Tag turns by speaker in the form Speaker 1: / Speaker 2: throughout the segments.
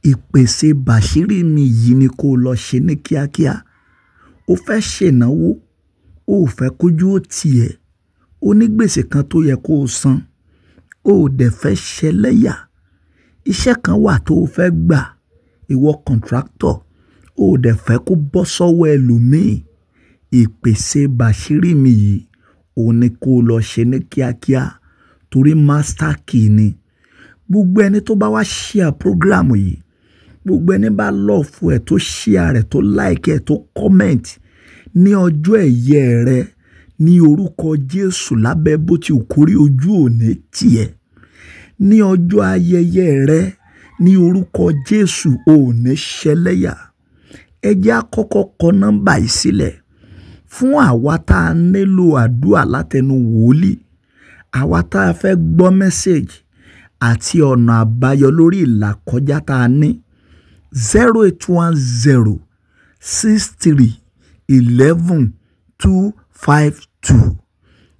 Speaker 1: ìpèsè bàṣírí mi yìí ni kó lọ ṣe ní kíákíá. Ó fẹ́ ṣènáwó, ó fẹ́ kójú ó tiẹ̀, ó ní gbèsè kan tó yẹ kó san, ó dẹ̀ fẹ́ ṣẹlẹ́yà. Iṣẹ́ kan wà tó fẹ́ gbà, ìwọ contractor, ó dẹ̀ fẹ́ kó bọ́ sọ́wọ́ ẹlòmíì. Ìpèsè bàṣírí mi yìí òun ni kó lọ ṣe ní kíákíá torí master key ni. Gbogbo ẹni tó bá wá share program yìí, gbogbo ẹni bá love ẹ̀ tó share rẹ̀ tó like ẹ̀ tó comment ní ọjọ́ ẹ̀yẹ rẹ̀ ní orúkọ Jésù lábẹ́ bó ti kórí ojú òní tiẹ̀. Ní ọjọ́ ayẹyẹ rẹ̀ ní orúkọ Jésù òní ṣẹlẹ́yà. Ẹ jẹ́ á kọ́kọ́ kọ nọ́mbà yìí sílẹ̀ fún àwa tá a nílò àdúrà látẹnu wòlíì, àwa tá a fẹ́ gbọ́ message àti ọ̀nà àbáyọ lórí ìlàkọjá tá a ní. 0810 63 11 252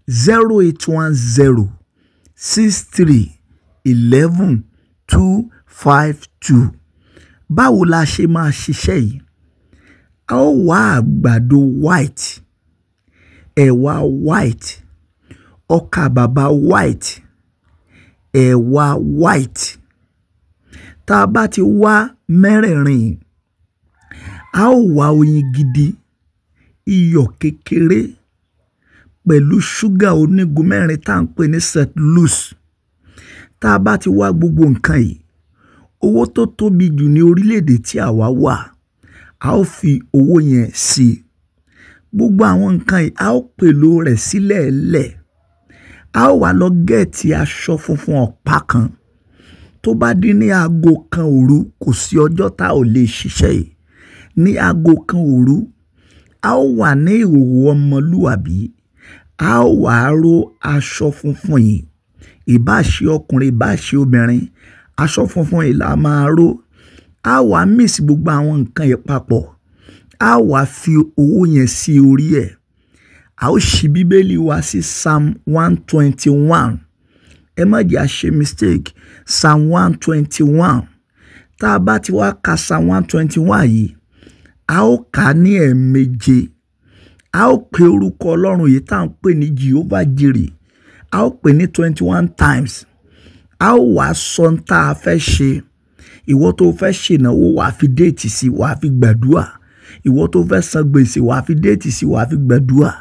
Speaker 1: 0810 63 11 252. Báwo la ṣe máa ṣiṣẹ́ yìí? A ó wá àgbàdo white, ẹ̀wà white, ọkà bàbà white, ẹ̀wà white. Tá a bá ti wá mẹ́rẹ̀ẹ̀rin, a ó wá oyin gidi, iyọ̀ kékeré pẹ̀lú ṣúgà onígun mẹ́rin tá à ń pè ní cellulose. Tá a bá ti wá gbogbo nǹkan yìí, owó tó tóbi jù ní orílẹ̀-èdè tí àwa wà, a ó fi owó yẹn sí. Gbogbo àwọn nǹkan yìí a ó pèlò rẹ̀ sílẹ̀ lẹ̀. A ó wá lọ gẹ̀ẹ́tì aṣọ funfun ọ̀pá kan. Tó bá dín ní aago kan òru, kò sí ọjọ́ tá ò lè ṣiṣẹ́ yìí. Ní aago kan òru, a ó wà ní ìhòòhò ọmọlúwàbí. A ó wá ró aṣọ funfun yìí. Ìbá ṣe ọkùnrin, ìbá ṣe obìnrin, aṣọ funfun yìí la máa ró. A wá mix gbogbo àwọn nǹkan yìí papọ̀. A wá fi owó yẹn sí orí ẹ̀. A ó ṣí Bíbélì wa sí Psalm 121. Ẹ má jẹ́ a ṣe mistake. Psalm 121. Tá a bá ti wá ka Psalm 121 yìí, a ó kà á ní ẹ̀ẹ̀méje. A ó pe orúkọ Ọlọ́run yìí tá à ń pè ní Jehovah Jireh. A ó pè ní 21 times. A ó wá sọ ń tá a fẹ́ ṣe. Ìwọ tó fẹ́ ṣènáwó wàá fi déètì sí, wàá fi gbàdúrà. Ìwọ tó fẹ́ san gbèsè wàá fi déètì sí, wàá fi gbàdúrà.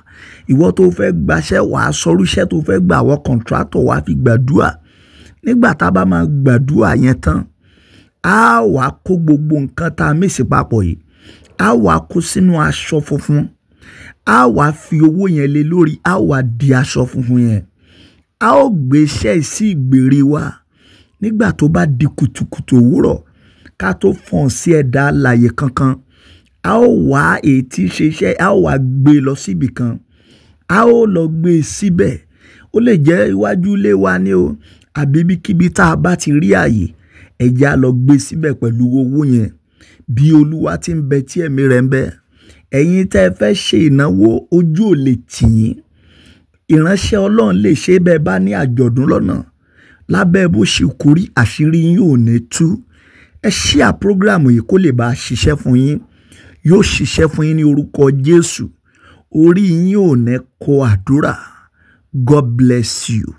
Speaker 1: Ìwọ tó fẹ́ gbaṣẹ́ wàá sọrúṣẹ́ tó fẹ́ gbà wọ contractor wàá fi gbàdúrà. Nígbà tá a bá máa gbàdúrà yẹn tán, a wá kó gbogbo nǹkan tá a mix papọ̀ yìí, a wá kó sínú aṣọ funfun. A wá fi owó yẹn lé lórí, a wá di aṣọ funfun yẹn. A ó gbé iṣẹ́ sí ìgbèrè wa. Nígbà tó bá di kùtùkùtù òwúrọ̀, ká tó fọ̀n sí ẹ̀dá alààyè kankan, a ó wá èyí tí ṣe iṣẹ́, a ó wá gbé lọ síbì kan. A ó lọ gbé síbẹ̀. Ó lè jẹ́ iwájú ilé wa ni o, àbí ibikíbi tá a bá ti rí àyè, ẹ jẹ́ á lọ gbé síbẹ̀ pẹ̀lú owó yẹn. Bí Olúwa ti ń bẹ tí ẹ̀mí rẹ̀ ń bẹ. Ẹ̀yin tẹ́ ẹ fẹ́ ṣe ìnáwó, ojú ò lè tì yín. Ìránṣẹ́ Ọlọ́run lè ṣe bẹ́ẹ̀ bá ní àjọ̀dún lọ́nà. Lábẹ́ bó ṣe kórí, àṣírí yín ò ní tú. Ẹ share program yìí kó lè bá ṣiṣẹ́ fún yín. Yóò ṣiṣẹ́ fún yín ní orúkọ Jésù. Orí yín ò ní kọ àdúrà. God bless you.